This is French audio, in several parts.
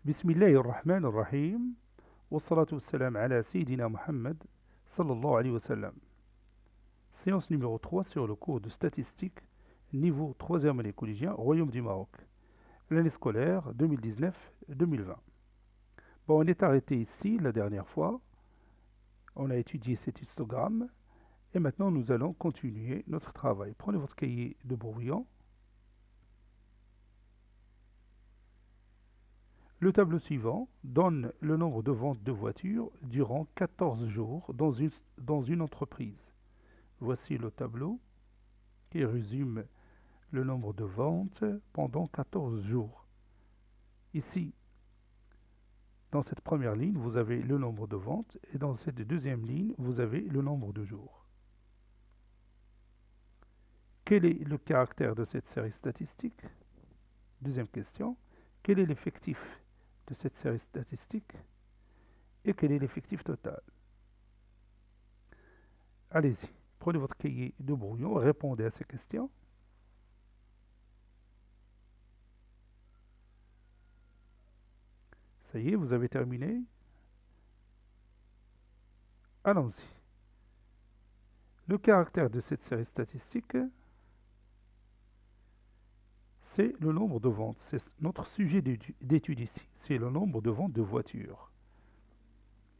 بسم الله الرحمن الرحيم والصلاة والسلام على Sayyidina Muhammad sallallahu alayhi wa sallam. Séance numéro 3 sur le cours de statistique, niveau 3e année collégien, Royaume du Maroc. L'année scolaire 2019-2020. Bon, on est arrêté ici la dernière fois. On a étudié cet histogramme et maintenant nous allons continuer notre travail. Prenez votre cahier de brouillon. Le tableau suivant donne le nombre de ventes de voitures durant 14 jours dans une entreprise. Voici le tableau qui résume le nombre de ventes pendant 14 jours. Ici, dans cette première ligne, vous avez le nombre de ventes et dans cette deuxième ligne, vous avez le nombre de jours. Quel est le caractère de cette série statistique? Deuxième question. Quel est l'effectif de cette série statistique et quel est l'effectif total? Allez-y, prenez votre cahier de brouillon, répondez à ces questions. Ça y est, vous avez terminé? Allons-y. Le caractère de cette série statistique, c'est le nombre de ventes. C'est notre sujet d'étude ici. C'est le nombre de ventes de voitures.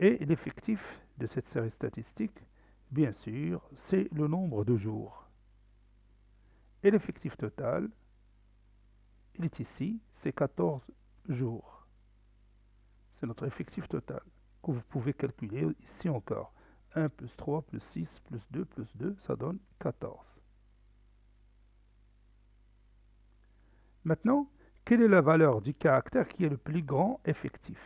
Et l'effectif de cette série statistique, bien sûr, c'est le nombre de jours. Et l'effectif total, il est ici, c'est 14 jours. C'est notre effectif total que vous pouvez calculer ici encore. 1 plus 3 plus 6 plus 2, ça donne 14. Maintenant, quelle est la valeur du caractère qui est le plus grand effectif?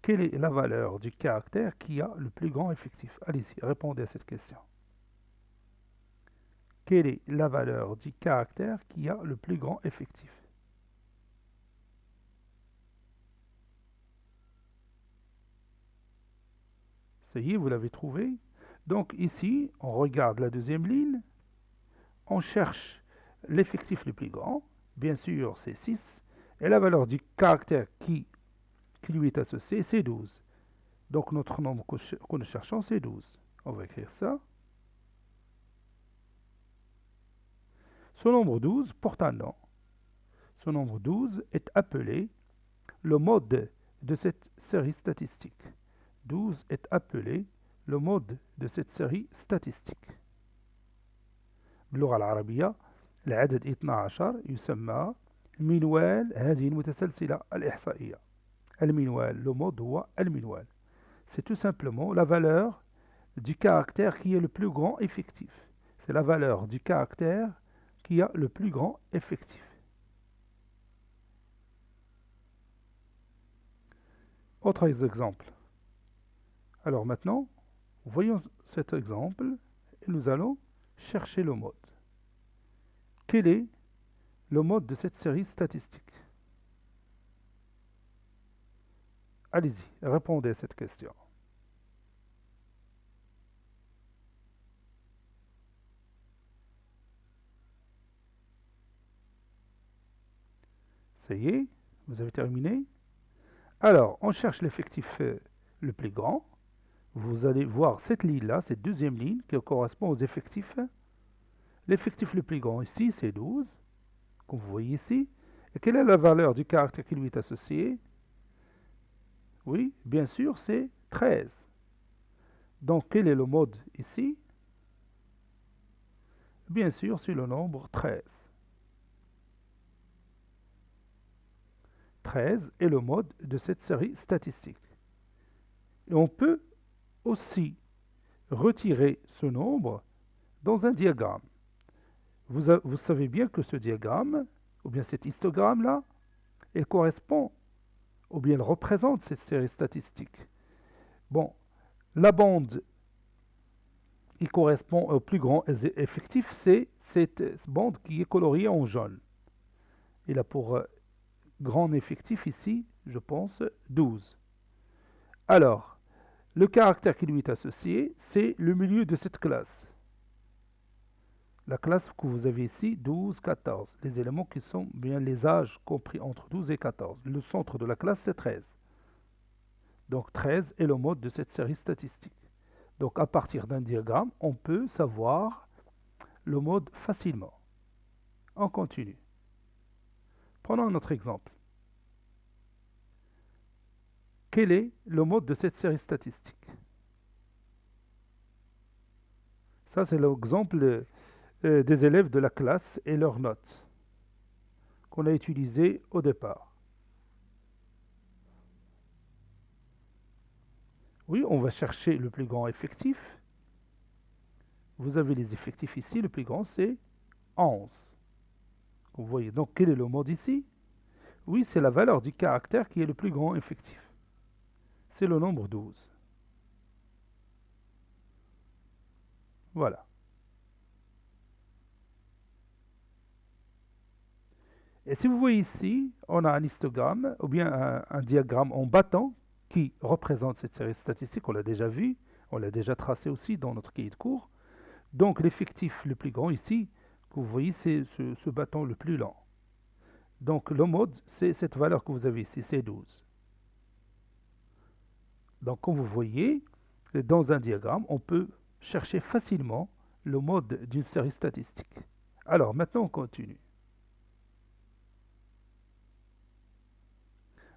Quelle est la valeur du caractère qui a le plus grand effectif? Allez-y, répondez à cette question. Quelle est la valeur du caractère qui a le plus grand effectif? Ça y est, vous l'avez trouvé. Donc ici, on regarde la deuxième ligne. On cherche l'effectif le plus grand. Bien sûr, c'est 6. Et la valeur du caractère qui lui est associé, c'est 12. Donc notre nombre que nous cherchons, c'est 12. On va écrire ça. Ce nombre 12 porte un nom. Ce nombre 12 est appelé le mode de cette série statistique. 12 est appelé le mode de cette série statistique. باللغة العربية العدد 12 يسمى منوال هذه المتسلسلة الإحصائية. المنوال, le mode هو المنوال. C'est tout simplement la valeur du caractère qui est le plus grand effectif. C'est la valeur du caractère qui a le plus grand effectif. Autres exemples. Alors maintenant, voyons cet exemple et nous allons chercher le mode. Quel est le mode de cette série statistique? Allez-y, répondez à cette question. Ça y est, vous avez terminé? Alors, on cherche l'effectif le plus grand. Vous allez voir cette ligne-là, cette deuxième ligne qui correspond aux effectifs. L'effectif le plus grand ici, c'est 12, comme vous voyez ici. Et quelle est la valeur du caractère qui lui est associé? Oui, bien sûr, c'est 13. Donc, quel est le mode ici? Bien sûr, c'est le nombre 13. 13 est le mode de cette série statistique. Et on peut aussi retirer ce nombre dans un diagramme. Vous savez bien que ce diagramme, ou bien cet histogramme-là, il correspond, ou bien il représente cette série statistique. Bon, la bande qui correspond au plus grand effectif, c'est cette bande qui est coloriée en jaune. Il a pour grand effectif ici, je pense, 12. Alors, le caractère qui lui est associé, c'est le milieu de cette classe. La classe que vous avez ici, 12, 14. Les éléments qui sont bien les âges compris entre 12 et 14. Le centre de la classe, c'est 13. Donc 13 est le mode de cette série statistique. Donc à partir d'un diagramme, on peut savoir le mode facilement. On continue. Prenons un autre exemple. Quel est le mode de cette série statistique? Ça, c'est l'exemple des élèves de la classe et leurs notes qu'on a utilisé au départ. Oui, on va chercher le plus grand effectif. Vous avez les effectifs ici, le plus grand c'est 11. Vous voyez, donc quel est le mode ici? Oui, c'est la valeur du caractère qui est le plus grand effectif. C'est le nombre 12. Voilà. Et si vous voyez ici, on a un histogramme ou bien un diagramme en bâton qui représente cette série statistique. On l'a déjà vu, on l'a déjà tracé aussi dans notre cahier de cours. Donc l'effectif le plus grand ici, que vous voyez, c'est ce bâton le plus lent. Donc le mode, c'est cette valeur que vous avez ici, c'est 12. Donc comme vous voyez, dans un diagramme, on peut chercher facilement le mode d'une série statistique. Alors maintenant on continue.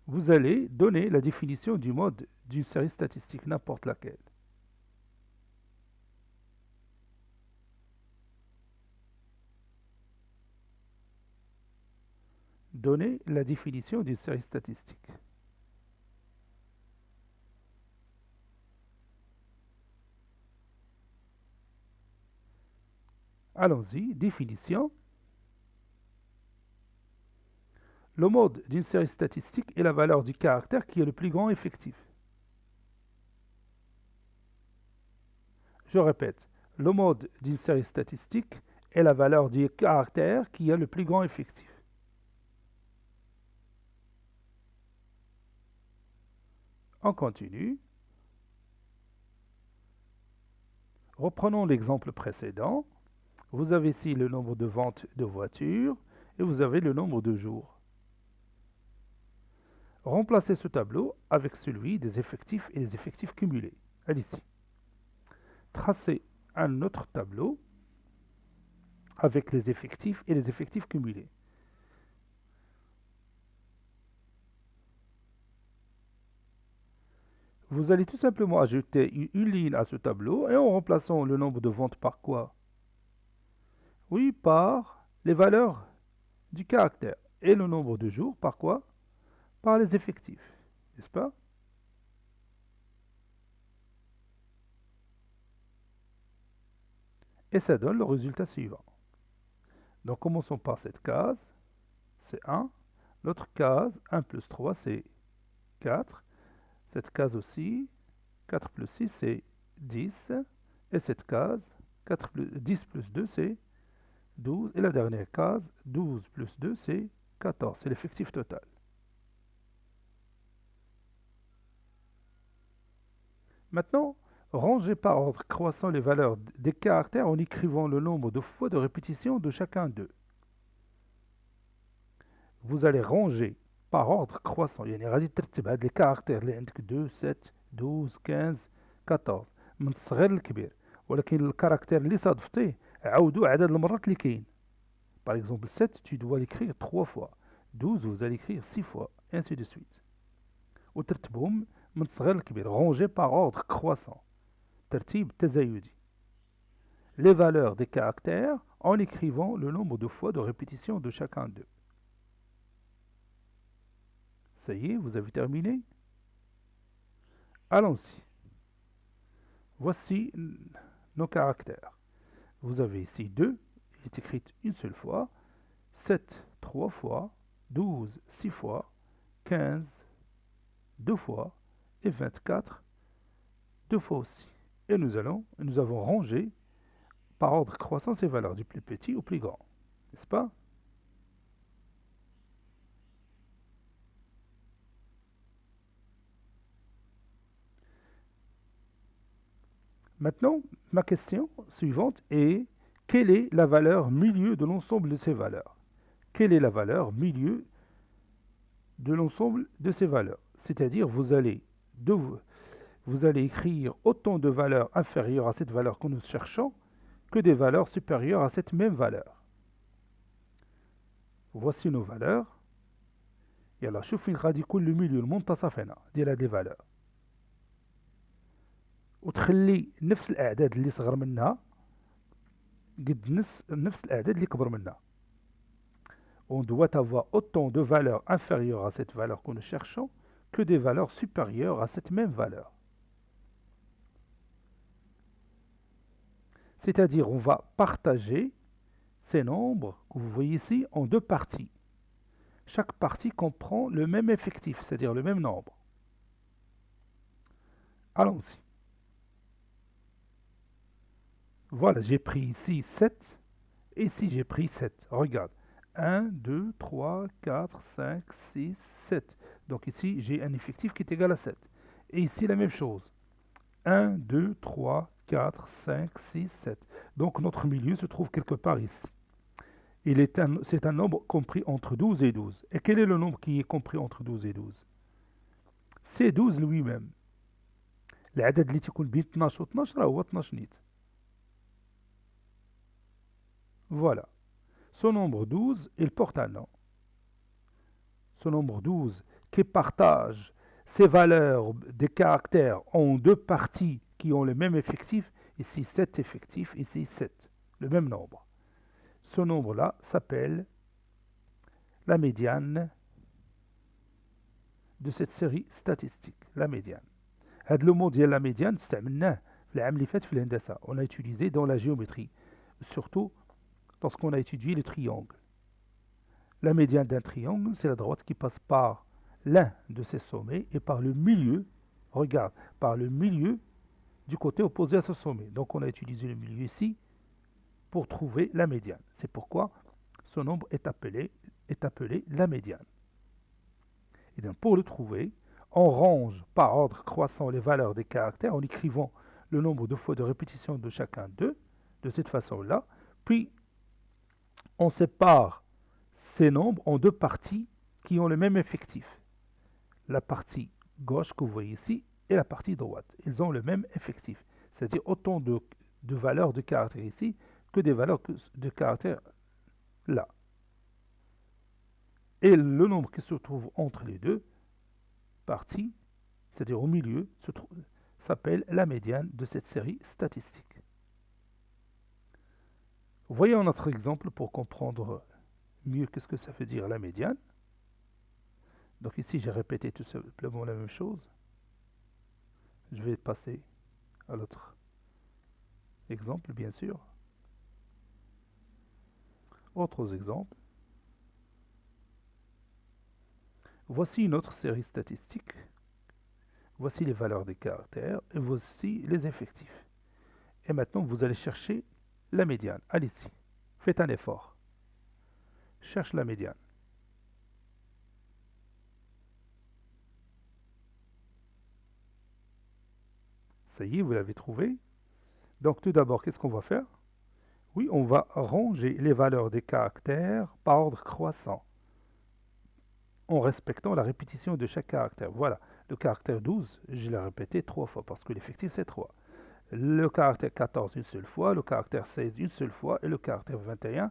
Vous allez donner la définition du mode d'une série statistique, n'importe laquelle. Donnez la définition d'une série statistique. Allons-y, définition. Le mode d'une série statistique est la valeur du caractère qui est le plus grand effectif. Je répète, le mode d'une série statistique est la valeur du caractère qui est le plus grand effectif. On continue. Reprenons l'exemple précédent. Vous avez ici le nombre de ventes de voitures et vous avez le nombre de jours. Remplacez ce tableau avec celui des effectifs et les effectifs cumulés. Allez-y. Tracez un autre tableau avec les effectifs et les effectifs cumulés. Vous allez tout simplement ajouter une ligne à ce tableau et en remplaçant le nombre de ventes par quoi? Oui, par les valeurs du caractère. Et le nombre de jours par quoi? Par les effectifs. N'est-ce pas? Et ça donne le résultat suivant. Donc commençons par cette case, c'est 1. L'autre case, 1 plus 3, c'est 4. Cette case aussi, 4 plus 6, c'est 10. Et cette case, 10 plus 2, c'est 12. Et la dernière case, 12 plus 2, c'est 14. C'est l'effectif total. Maintenant, rangez par ordre croissant les valeurs des caractères en écrivant le nombre de fois de répétition de chacun d'eux. Vous allez ranger par ordre croissant. يعني غادي ترتب هاد الكاركتير اللي عندك 2 7 12 15 14 من الصغير للكبير، ولكن الكاركتير اللي صادفتيه عاودوا عدد المرات اللي كاين. Par exemple 7 tu dois l'écrire 3 fois. 12 vous allez écrire 6 fois, ainsi de suite. وترتبهم من الصغير للكبير. Ranger par ordre croissant. ترتيب تزايدي. Les valeurs des caractères en écrivant le nombre de fois de répétition de chacun d'eux. Ça y est, vous avez terminé? Allons-y. Voici nos caractères. Vous avez ici 2, il est écrit une seule fois, 7 3 fois, 12 6 fois, 15 2 fois et 24 2 fois aussi. Et nous avons rangé par ordre croissant ces valeurs du plus petit au plus grand. N'est-ce pas? Maintenant, ma question suivante est quelle est la valeur milieu de l'ensemble de ces valeurs? Quelle est la valeur milieu de l'ensemble de ces valeurs? C'est-à-dire, vous allez écrire autant de valeurs inférieures à cette valeur que nous cherchons que des valeurs supérieures à cette même valeur. Voici nos valeurs. يلا شوف فين غادي يكون لو ميليو المنتصف هنا ديال هاد لي فالور وتخلي نفس الاعداد اللي صغر منها قد نفس الاعداد اللي كبر منها. On doit avoir autant de valeurs inférieures à cette valeur que nous cherchons que des valeurs supérieures à cette même valeur. C'est-à-dire, on va partager ces nombres que vous voyez ici en deux parties. Chaque partie comprend le même effectif, c'est-à-dire le même nombre. Allons-y. Voilà, j'ai pris ici 7, et ici j'ai pris 7. Regarde, 1, 2, 3, 4, 5, 6, 7. Donc ici, j'ai un effectif qui est égal à 7. Et ici, la même chose. 1, 2, 3, 4, 5, 6, 7. Donc notre milieu se trouve quelque part ici. C'est un nombre compris entre 12 et 12. Et quel est le nombre qui est compris entre 12 et 12? C'est 12 lui-même. العدد اللي تيكون بين 12 و 12 راه هو 12 نيت. Voilà. Ce nombre 12, il porte un nom. Ce nombre 12 qui partage ses valeurs des caractères en deux parties qui ont le même effectif, ici 7 effectifs, ici 7, le même nombre. Ce nombre-là s'appelle la médiane de cette série statistique, la médiane. هذا le mot ديال la médiane استعملناه في العام اللي فات في الهندسة. On l'a utilisé dans la géométrie, surtout lorsqu'on a étudié les triangles. La médiane d'un triangle, c'est la droite qui passe par l'un de ses sommets et par le milieu, regarde, par le milieu du côté opposé à ce sommet. Donc on a utilisé le milieu ici pour trouver la médiane. C'est pourquoi ce nombre est appelé la médiane. Et bien pour le trouver, on range par ordre croissant les valeurs des caractères en écrivant le nombre de fois de répétition de chacun d'eux, de cette façon-là. Puis on sépare ces nombres en deux parties qui ont le même effectif. La partie gauche que vous voyez ici et la partie droite. Ils ont le même effectif, c'est-à-dire autant de valeurs de caractères ici que des valeurs de caractères là. Et le nombre qui se trouve entre les deux parties, c'est-à-dire au milieu, s'appelle la médiane de cette série statistique. Voyons notre exemple pour comprendre mieux qu'est-ce que ça veut dire la médiane. Donc ici, j'ai répété tout simplement la même chose. Je vais passer à l'autre exemple, bien sûr. Autres exemples. Voici une autre série statistique. Voici les valeurs des caractères et voici les effectifs. Et maintenant, vous allez chercher la médiane. Allez-y, faites un effort. Cherche la médiane. Ça y est, vous l'avez trouvé. Donc tout d'abord, qu'est-ce qu'on va faire? Oui, on va ranger les valeurs des caractères par ordre croissant, en respectant la répétition de chaque caractère. Voilà, le caractère 12, je l'ai répété 3 fois, parce que l'effectif c'est 3. Le caractère 14 une seule fois, le caractère 16 une seule fois, et le caractère 21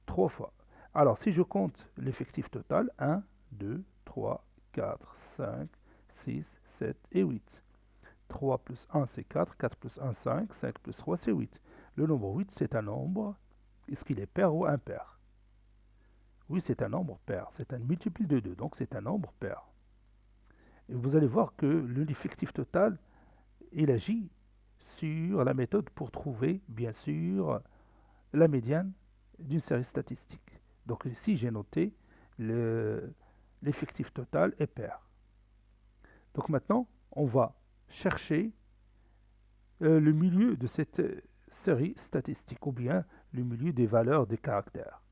3 fois. Alors, si je compte l'effectif total, 1, 2, 3, 4, 5, 6, 7 et 8. 3 plus 1, c'est 4, 4 plus 1, 5, 5 plus 3, c'est 8. Le nombre 8, c'est un nombre, est-ce qu'il est pair ou impair? Oui, c'est un nombre pair, c'est un multiple de 2, donc c'est un nombre pair. Et vous allez voir que l'effectif total, il agit sur la méthode pour trouver, bien sûr, la médiane d'une série statistique. Donc ici, j'ai noté l'effectif total est pair. Donc maintenant, on va chercher le milieu de cette série statistique, ou bien le milieu des valeurs des caractères.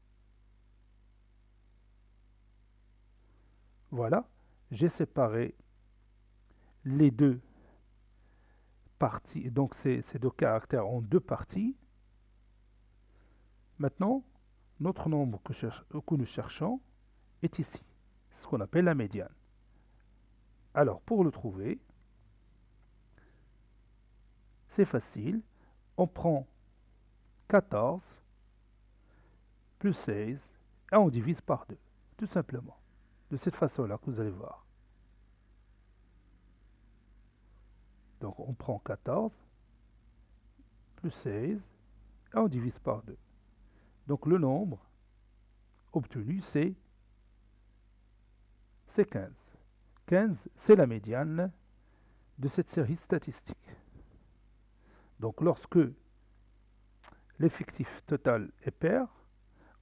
Voilà, j'ai séparé les deux parties, donc ces deux caractères en deux parties. Maintenant, notre nombre que nous cherchons est ici, ce qu'on appelle la médiane. Alors, pour le trouver, c'est facile. On prend 14 plus 16 et on divise par 2, tout simplement. De cette façon-là que vous allez voir. Donc, on prend 14 plus 16 et on divise par 2. Donc, le nombre obtenu, c'est 15. 15, c'est la médiane de cette série statistique. Donc, lorsque l'effectif total est pair,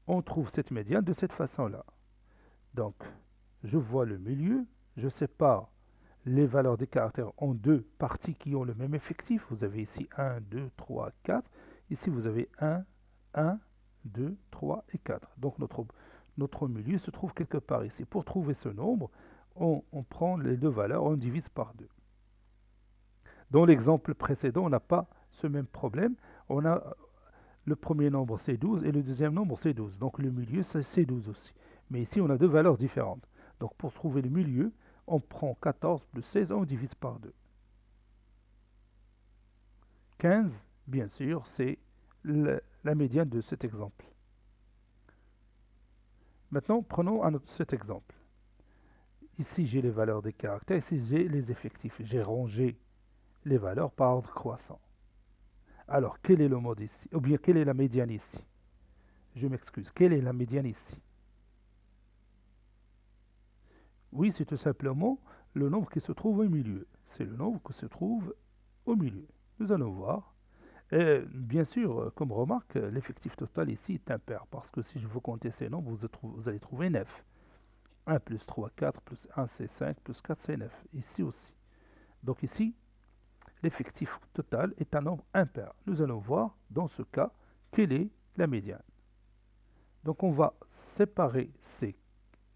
on trouve cette médiane de cette façon-là. Donc, je vois le milieu, je sépare les valeurs des caractères en deux parties qui ont le même effectif. Vous avez ici 1, 2, 3, 4. Ici, vous avez 1, 2, 3 et 4. Donc, notre milieu se trouve quelque part ici. Pour trouver ce nombre, on prend les deux valeurs, on divise par 2. Dans l'exemple précédent, on n'a pas ce même problème. On a le premier nombre, c'est 12, et le deuxième nombre, c'est 12. Donc, le milieu, c'est 12 aussi. Mais ici, on a deux valeurs différentes. Donc, pour trouver le milieu, on prend 14 plus 16, on divise par 2. 15, bien sûr, c'est la médiane de cet exemple. Maintenant, prenons cet exemple. Ici, j'ai les valeurs des caractères, ici, j'ai les effectifs. J'ai rangé les valeurs par ordre croissant. Alors, quel est le mode ici? Ou bien, quelle est la médiane ici? Je m'excuse, quelle est la médiane ici? Oui, c'est tout simplement le nombre qui se trouve au milieu. C'est le nombre qui se trouve au milieu. Nous allons voir. Et bien sûr, comme remarque, l'effectif total ici est impair, parce que si je vous comptez ces nombres, vous allez trouver 9. 1 plus 3, 4, plus 1, c'est 5, plus 4, c'est 9. Ici aussi. Donc ici, l'effectif total est un nombre impair. Nous allons voir, dans ce cas, quelle est la médiane. Donc on va séparer ces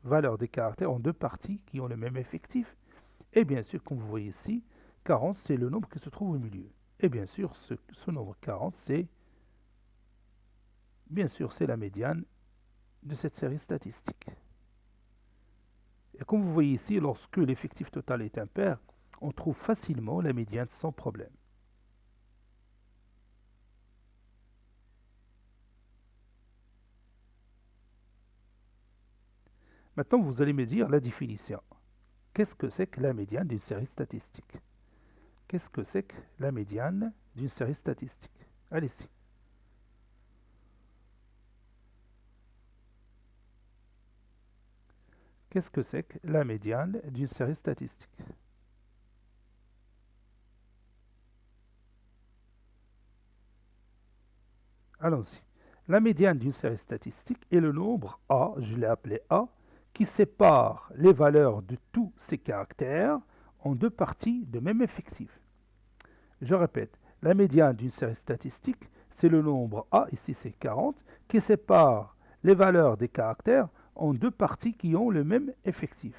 valeurs des caractères en deux parties qui ont le même effectif. Et bien sûr, comme vous voyez ici, 40, c'est le nombre qui se trouve au milieu. Et bien sûr, ce nombre 40, c'est la médiane de cette série statistique. Et comme vous voyez ici, lorsque l'effectif total est impair, on trouve facilement la médiane sans problème. Maintenant, vous allez me dire la définition. Qu'est-ce que c'est que la médiane d'une série statistique? Qu'est-ce que c'est que la médiane d'une série statistique? Allez-y. Qu'est-ce que c'est que la médiane d'une série statistique? Allons-y. La médiane d'une série statistique est le nombre A, je l'ai appelé A, qui sépare les valeurs de tous ces caractères en deux parties de même effectif. Je répète, la médiane d'une série statistique, c'est le nombre A, ici c'est 40, qui sépare les valeurs des caractères en deux parties qui ont le même effectif.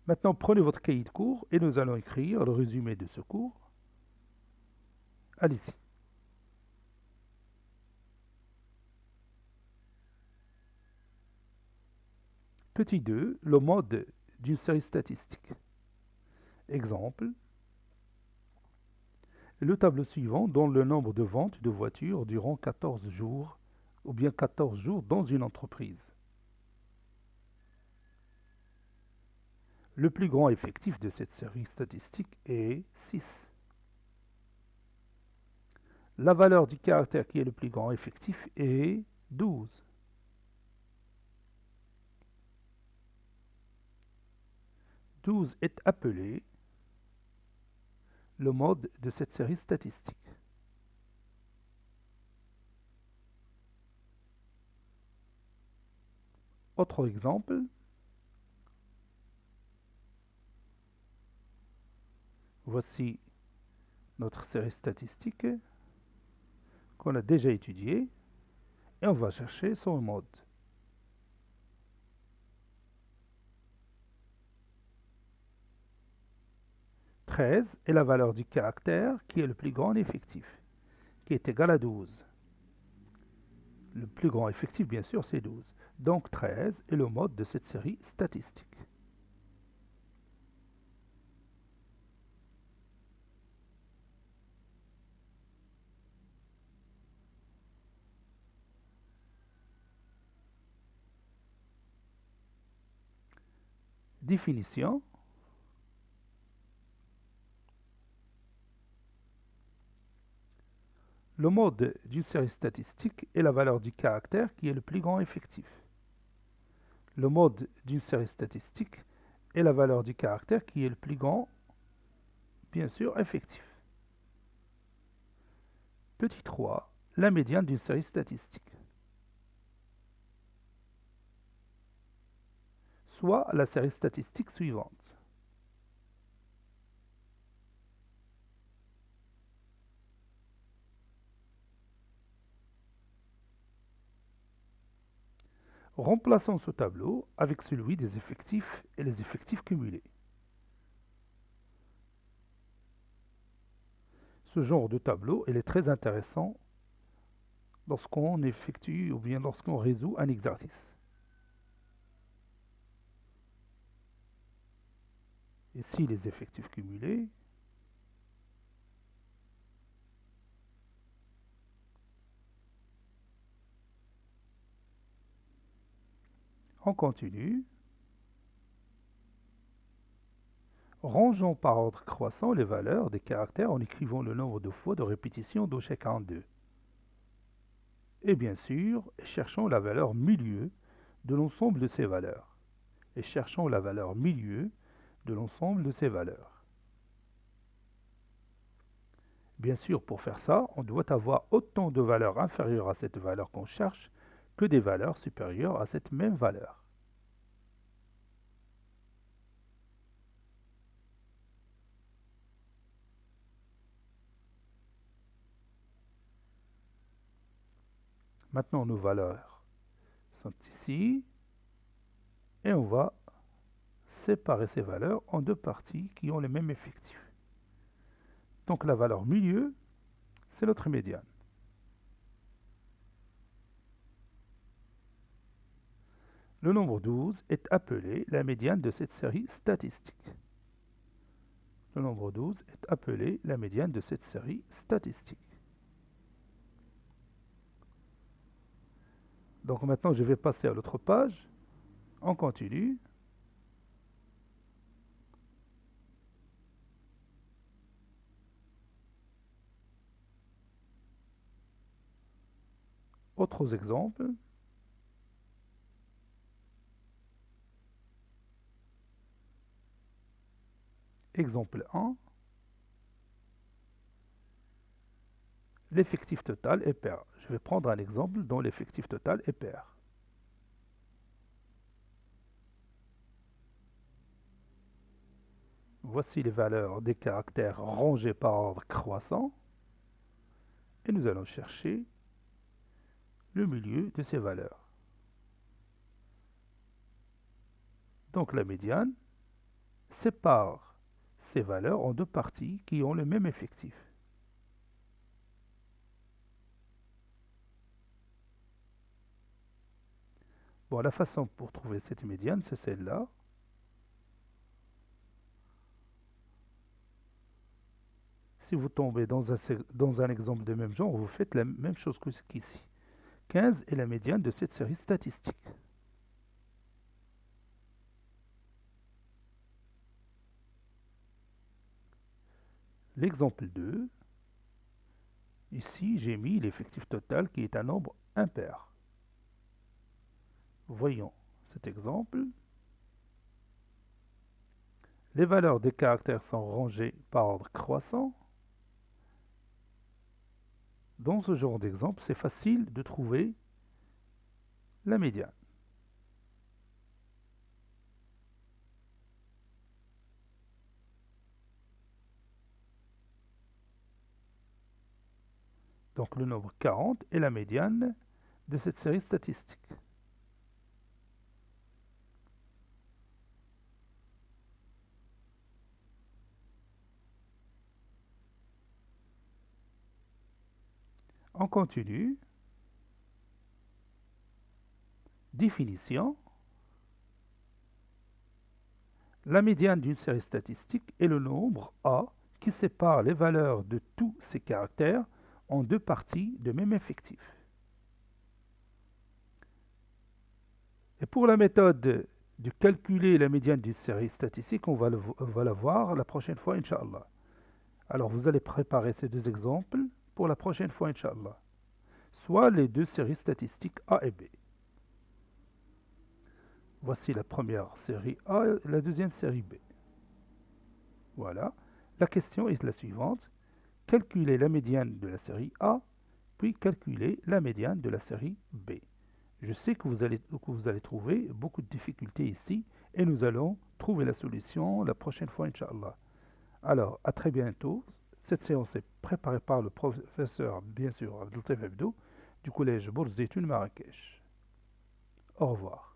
Maintenant, prenez votre cahier de cours et nous allons écrire le résumé de ce cours. Allez-y. Petit 2, le mode d'une série statistique. Exemple, le tableau suivant donne le nombre de ventes de voitures durant 14 jours ou bien 14 jours dans une entreprise. Le plus grand effectif de cette série statistique est 6. La valeur du caractère qui est le plus grand effectif est 12. 12 est appelé le mode de cette série statistique. Autre exemple, voici notre série statistique qu'on a déjà étudiée et on va chercher son mode. 13 est la valeur du caractère qui est le plus grand en effectif, qui est égal à 12. Le plus grand effectif, bien sûr, c'est 12. Donc 13 est le mode de cette série statistique. Définition. Le mode d'une série statistique est la valeur du caractère qui est le plus grand effectif. Le mode d'une série statistique est la valeur du caractère qui est le plus grand, bien sûr, effectif. Petit 3, la médiane d'une série statistique. Soit la série statistique suivante. Remplaçons ce tableau avec celui des effectifs et les effectifs cumulés. Ce genre de tableau, il est très intéressant lorsqu'on effectue ou bien lorsqu'on résout un exercice. Ici, les effectifs cumulés. On continue. Rangeons par ordre croissant les valeurs des caractères en écrivant le nombre de fois de répétition de chacun d'eux. Et bien sûr, cherchons la valeur milieu de l'ensemble de ces valeurs. Et cherchons la valeur milieu de l'ensemble de ces valeurs. Bien sûr, pour faire ça, on doit avoir autant de valeurs inférieures à cette valeur qu'on cherche que des valeurs supérieures à cette même valeur. Maintenant, nos valeurs sont ici et on va séparer ces valeurs en deux parties qui ont les mêmes effectifs. Donc la valeur milieu, c'est notre médiane. Le nombre 12 est appelé la médiane de cette série statistique. Le nombre 12 est appelé la médiane de cette série statistique. Donc maintenant, je vais passer à l'autre page. On continue. Autres exemples. Exemple 1. L'effectif total est pair. Je vais prendre un exemple dont l'effectif total est pair. Voici les valeurs des caractères rangés par ordre croissant. Et nous allons chercher le milieu de ces valeurs. Donc la médiane sépare ces valeurs en deux parties qui ont le même effectif. Bon, la façon pour trouver cette médiane, c'est celle-là. Si vous tombez dans un exemple de même genre, vous faites la même chose qu'ici. 15 est la médiane de cette série statistique. L'exemple 2, ici j'ai mis l'effectif total qui est un nombre impair. Voyons cet exemple. Les valeurs des caractères sont rangées par ordre croissant. Dans ce genre d'exemple, c'est facile de trouver la médiane. Donc le nombre 40 est la médiane de cette série statistique. On continue. Définition. La médiane d'une série statistique est le nombre A qui sépare les valeurs de tous ces caractères en deux parties de même effectif. Et pour la méthode de calculer la médiane d'une série statistique, on va la voir la prochaine fois, Inch'Allah. Alors vous allez préparer ces deux exemples pour la prochaine fois, Inch'Allah. Soit les deux séries statistiques A et B. Voici la première série A et la deuxième série B. Voilà. La question est la suivante. Calculez la médiane de la série A, puis calculez la médiane de la série B. Je sais que vous allez trouver beaucoup de difficultés ici et nous allons trouver la solution la prochaine fois, Inch'Allah. Alors, à très bientôt. Cette séance est préparée par le professeur, bien sûr, Abdel Latif Hebdo, du collège Bourz Zeytoun Marrakech. Au revoir.